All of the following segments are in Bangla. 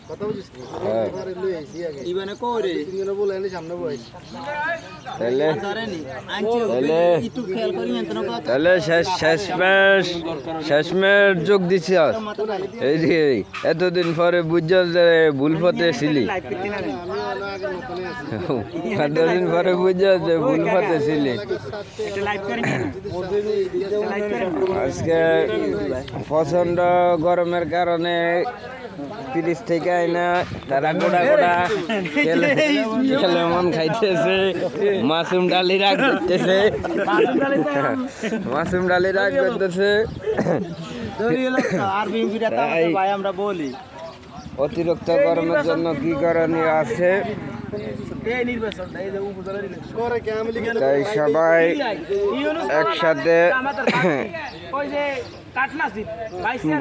কথা বুঝিস এবারে লই আইছি আগে ইবানে কইরে তিনজনে বলে এনে সামনে বইছি তাহলে একটু খেয়াল করি এত না কথা তাহলে শেষমেশ যোগ দিছি আজ এই যে এতদিন পরে বুঝছস যে ভুল পথে ছিলি এতদিন পরে বুঝছস যে ভুল পথে ছিলি আজকে প্রচন্ড গরমের কারণে ফ্রিজ থেকে আইনা তারা গোড়া খেলে মন খাইতেছে মাসুম ডালি রাগ করতেছে আমরা বলি অতিরিক্ত গরমের জন্য কি করণীয় আছে তাই সবাই একসাথে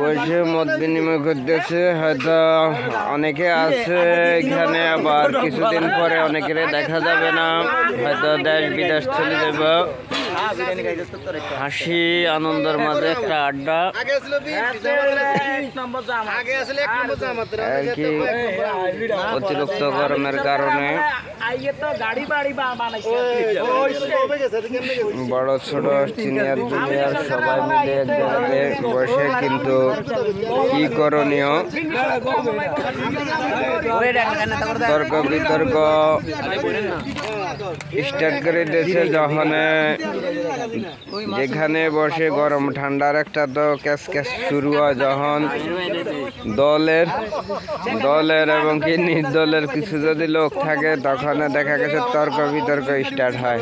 বসে মত বিনিময় করতেছে। হয়তো অনেকে আছে এখানে, আবার কিছুদিন পরে অনেকের দেখা যাবে না, হয়তো দেশ বিদেশ চলে যাব। হাসি আনন্দের মাঝে একটা আড্ডা আর কি। অতিরিক্ত গরমের কারণে বড় ছোট সিনিয়র জুনিয়র সবাই মিলে এক জায়গায় বসে কিন্তু কি করণীয় তর্ক বিতর্ক স্টার্ট করে দিয়েছে। যখন যেখানে বসে গরম ঠান্ডার একটা তো ক্যাশ শুরু হয়, যখন দলের এবং কি নির্দলের কিছু যদি লোক থাকে তখন দেখা গেছে তর্ক বিতর্ক স্টার্ট হয়।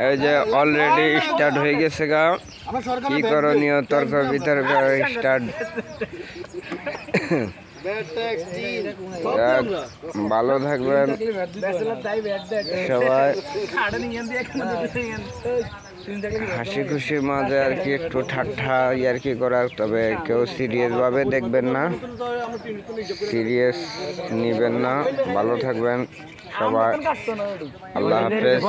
এই যে অলরেডি স্টার্ট হয়ে গেছে গা। কি করণীয় তর্ক বিতর্ক স্টার্ট। ভালো থাকবেন সবাই, হাসি খুশি মাঝে আর কি একটু ঠাট্টা আর কি করার। তবে কেউ সিরিয়াস ভাবে দেখবেন না, সিরিয়াস নিবেন না। ভালো থাকবেন সবাই, আল্লাহ হাফেজ।